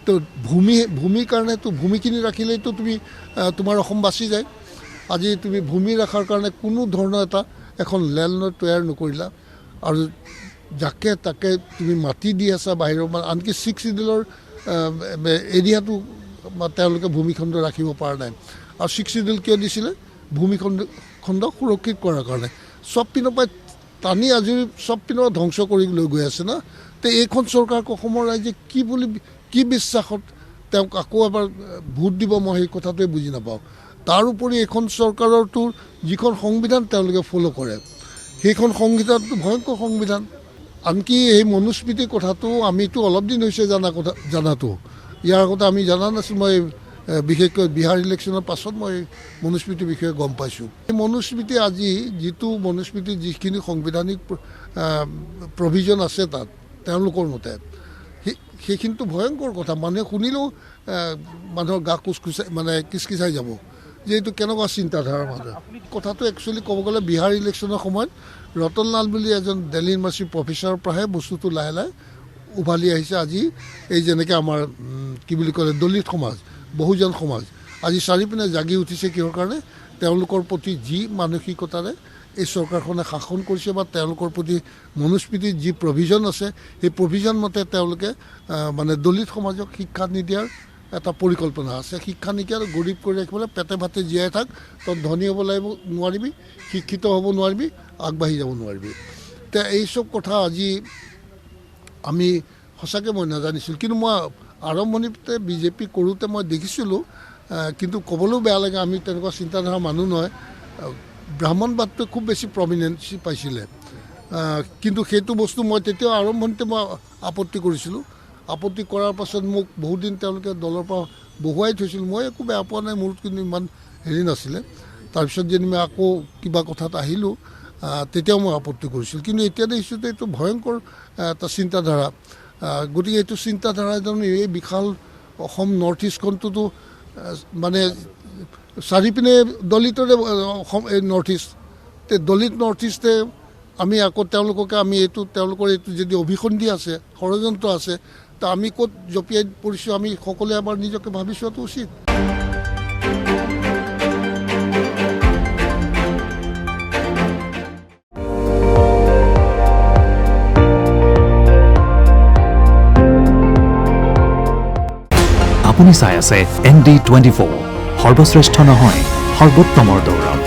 তো ভূমিৰ কাৰণেতো ভূমিখিনি ৰাখিলেইতো তুমি তোমাৰ অসম বাচি যায়। আজি তুমি ভূমি ৰখাৰ কাৰণে কোনো ধৰণৰ এখন লেণ্ড তৈয়াৰ নকৰিলা আৰু যাকে তাকে তুমি মাটি দি আছা বাহিৰৰ আনকি 6 চিডিউলৰ এৰিয়াটো তেওঁলোকে ভূমিখণ্ড ৰাখিব পৰা নাই। আৰু 6 চিডিউল কিয় দিছিলে? ভূমিখণ্ড সুৰক্ষিত কৰাৰ কাৰণে। চব পিনৰ পৰা টানি আজৰি চব পিনৰ ধ্বংস কৰি লৈ গৈ আছে না। তো এইখন চৰকাৰক অসমৰ ৰাইজে কি বিশ্বাসত তেওঁক আকৌ এবাৰ ভোট দিব, মই সেই কথাটোৱে বুজি নাপাওঁ। তাৰ উপৰি এইখন চৰকাৰৰতো যিখন সংবিধান তেওঁলোকে ফ'ল' কৰে, সেইখন সংবিধানটো ভয়ংকৰ সংবিধান। আনকি এই মনুস্মৃতিৰ কথাটো আমিতো অলপ দিন হৈছে জানাটো। ইয়াৰ আগতে আমি জানা নাছিলোঁ। মই বিশেষকৈ বিহাৰ ইলেকশ্যনৰ পাছত মই মনুস্মৃতিৰ বিষয়ে গম পাইছোঁ। এই মনুস্মৃতি আজি মনুস্মৃতিৰ যিখিনি সাংবিধানিক প্ৰভিজন আছে তাত তেওঁলোকৰ মতে সেইখিনিতো ভয়ংকৰ কথা। মানুহে শুনিলেও মানুহৰ গা কিচকিচাই যাব যে এইটো কেনেকুৱা চিন্তাধাৰা মানুহ। কথাটো একচুৱেলি ক'ব গ'লে বিহাৰ ইলেকশ্যনৰ সময়ত ৰতনলাল বুলি এজন দিল্লী ইউনিভাৰ্চিটিৰ প্ৰফেচাৰৰ পৰাহে বস্তুটো লাহে লাহে উভালি আহিছে। আজি এই যেনেকৈ আমাৰ কি বুলি ক'লে দলিত সমাজ, বহুজন সমাজ আজি চাৰিওপিনে জাগি উঠিছে। কিহৰ কাৰণে? তেওঁলোকৰ প্ৰতি যি মানসিকতাৰে এই চৰকাৰখনে শাসন কৰিছে বা তেওঁলোকৰ প্ৰতি মনুস্মৃতিৰ যি প্ৰভিজন আছে সেই প্ৰভিজন মতে তেওঁলোকে দলিত সমাজক শিক্ষা নিদিয়াৰ এটা পৰিকল্পনা আছে। শিক্ষা নিদিয়া গৰীব কৰি ৰাখিবলৈ পেটে ভাতে জীয়াই থাক, তই ধনী হ'ব লাগিব নোৱাৰিবি, শিক্ষিত হ'ব নোৱাৰিবি, আগবাঢ়ি যাব নোৱাৰিবি। এতিয়া এইচব কথা আজি আমি সঁচাকৈ মই নাজানিছিলোঁ। কিন্তু মই আৰম্ভণিতে বিজেপি কৰোঁতে মই দেখিছিলোঁ, কিন্তু ক'বলৈও বেয়া লাগে, আমি তেনেকুৱা চিন্তাধাৰা মানুহ নহয়। ব্ৰাহ্মণবাদটোৱে খুব বেছি প্ৰমিনেঞ্চি পাইছিলে। কিন্তু সেইটো বস্তু মই তেতিয়াও আৰম্ভণিতে মই আপত্তি কৰিছিলোঁ। আপত্তি কৰাৰ পাছত মোক বহুত দিন তেওঁলোকে দলৰ পৰা বহুৱাই থৈছিল। মই একো বেয়া পোৱা নাই, মোৰ কিন্তু ইমান হেৰি নাছিলে। তাৰপিছত যদি মই আকৌ কিবা কথাত আহিলোঁ তেতিয়াও মই আপত্তি কৰিছিলোঁ। কিন্তু এতিয়া দেখিছোঁ যে এইটো ভয়ংকৰ এটা চিন্তাধাৰা। গতিকে এইটো চিন্তাধাৰা জানো এই বিশাল অসম নৰ্থ ইষ্টখনটোতো চাৰিপিনে দলিতৰে অসম এই নৰ্থ ইষ্ট। দলিত নৰ্থ ইষ্টে আমি আকৌ তেওঁলোকৰ এইটো যদি অভিসন্ধি আছে, ষড়যন্ত্ৰ আছে, তা আমি ক'ত জঁপিয়াই পৰিছোঁ আমি সকলোৱে এবাৰ নিজকে ভাবি চোৱাটো উচিত। আপুনি চাই আছে ND24, সৰ্বশ্ৰেষ্ঠ নহয় সৰ্বোত্তমৰ দৌৰ।